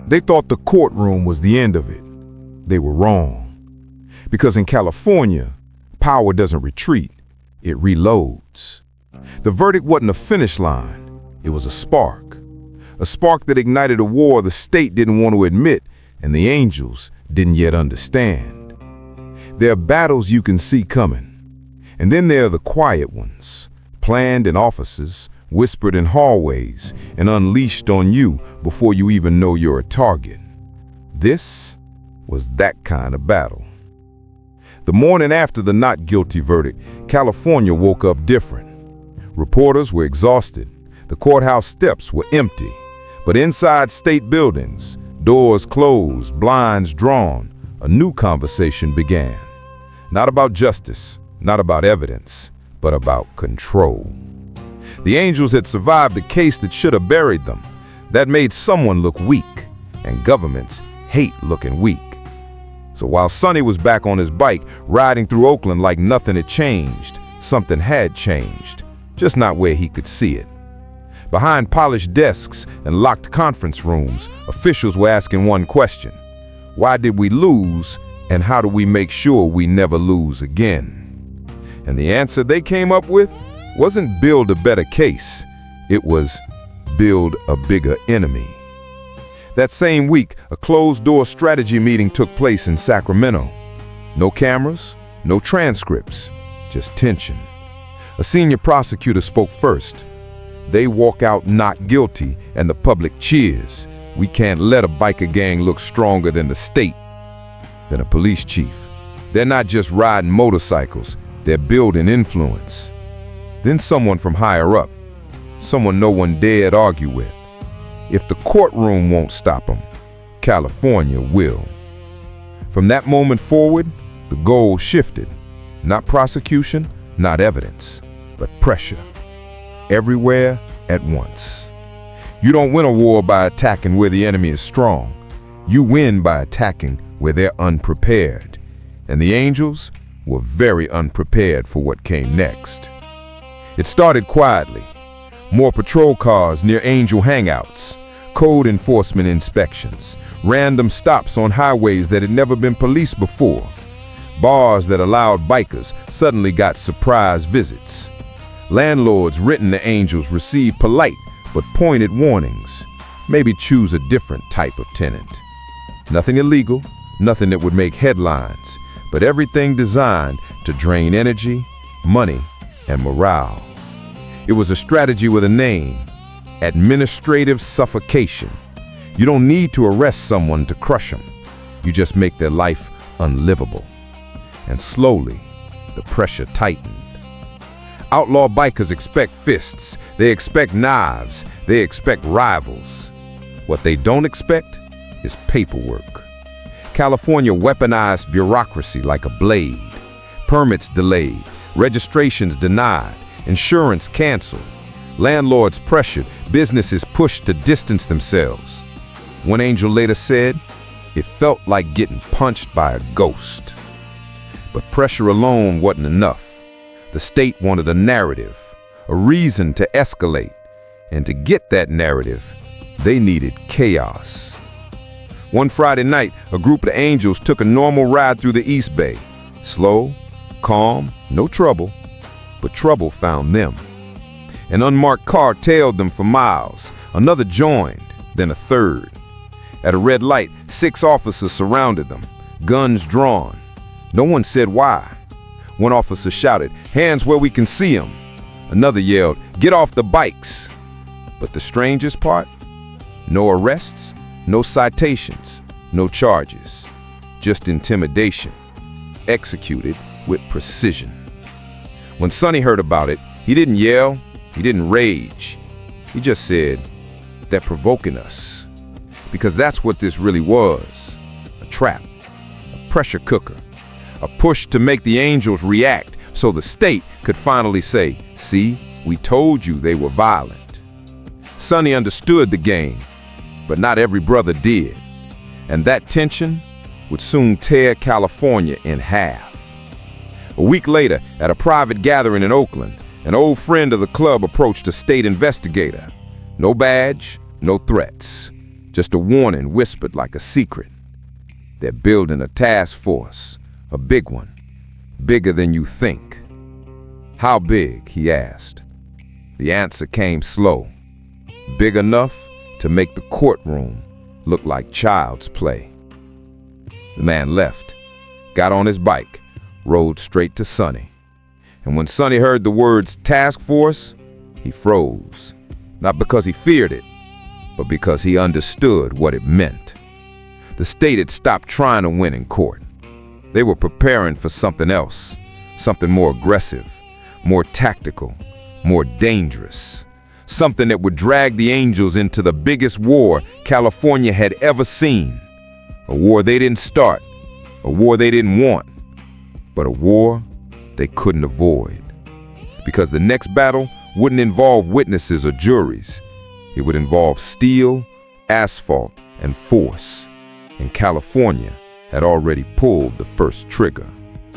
They thought the courtroom was the end of it. They were wrong. Because in California, power doesn't retreat, it reloads. The verdict wasn't a finish line, it was a spark. A spark that ignited a war the state didn't want to admit and the angels didn't yet understand. There are battles you can see coming. And then there are the quiet ones, planned in offices, whispered in hallways, and unleashed on you before you even know you're a target. This was that kind of battle. The morning after the not guilty verdict, California woke up different. Reporters were exhausted. The courthouse steps were empty. But inside state buildings, doors closed, blinds drawn, a new conversation began. Not about justice, not about evidence, but about control. The angels had survived the case that should have buried them. That made someone look weak, and governments hate looking weak. So while Sonny was back on his bike, riding through Oakland like nothing had changed, something had changed, just not where he could see it. Behind polished desks and locked conference rooms, officials were asking one question: why did we lose, and how do we make sure we never lose again? And the answer they came up with wasn't build a better case, it was build a bigger enemy. That same week, a closed-door strategy meeting took place in Sacramento. No cameras, no transcripts, just tension. A senior prosecutor spoke first. They walk out not guilty, and the public cheers. We can't let a biker gang look stronger than the state, than a police chief. They're not just riding motorcycles, they're building influence. Then someone from higher up, someone no one dared argue with. If the courtroom won't stop them, California will. From that moment forward, the goal shifted. Not prosecution, not evidence, but pressure. Everywhere at once. You don't win a war by attacking where the enemy is strong. You win by attacking where they're unprepared. And the angels were very unprepared for what came next. It started quietly. More patrol cars near angel hangouts, code enforcement inspections, random stops on highways that had never been policed before. Bars that allowed bikers suddenly got surprise visits. Landlords renting the angels received polite but pointed warnings. Maybe choose a different type of tenant. Nothing illegal, nothing that would make headlines, but everything designed to drain energy, money, and morale. It was a strategy with a name: administrative suffocation. You don't need to arrest someone to crush them. You just make their life unlivable. And slowly, the pressure tightened. Outlaw bikers expect fists, they expect knives, they expect rivals. What they don't expect is paperwork. California weaponized bureaucracy like a blade. Permits delayed, registrations denied, insurance canceled. Landlords pressured, businesses pushed to distance themselves. One angel later said, "It felt like getting punched by a ghost." But pressure alone wasn't enough. The state wanted a narrative, a reason to escalate. And to get that narrative, they needed chaos. One Friday night, a group of angels took a normal ride through the East Bay. Slow, calm, no trouble, but trouble found them. An unmarked car tailed them for miles. Another joined, then a third. At a red light, 6 officers surrounded them, guns drawn. No one said why. One officer shouted, "Hands where we can see them." Another yelled, "Get off the bikes." But the strangest part? No arrests, no citations, no charges. Just intimidation, executed with precision. When Sonny heard about it, he didn't yell, he didn't rage. He just said, "They're provoking us." Because that's what this really was. A trap, a pressure cooker, a push to make the angels react so the state could finally say, "See, we told you they were violent." Sonny understood the game, but not every brother did. And that tension would soon tear California in half. A week later, at a private gathering in Oakland, an old friend of the club approached a state investigator. No badge, no threats. Just a warning whispered like a secret. They're building a task force, a big one, bigger than you think. How big? He asked. The answer came slow. Big enough to make the courtroom look like child's play. The man left, got on his bike, rode straight to Sonny. And when Sonny heard the words task force, he froze. Not because he feared it, but because he understood what it meant. The state had stopped trying to win in court. They were preparing for something else, something more aggressive, more tactical, more dangerous. Something that would drag the Angels into the biggest war California had ever seen. A war they didn't start, a war they didn't want, but a war they couldn't avoid. Because the next battle wouldn't involve witnesses or juries. It would involve steel, asphalt, and force. And California had already pulled the first trigger.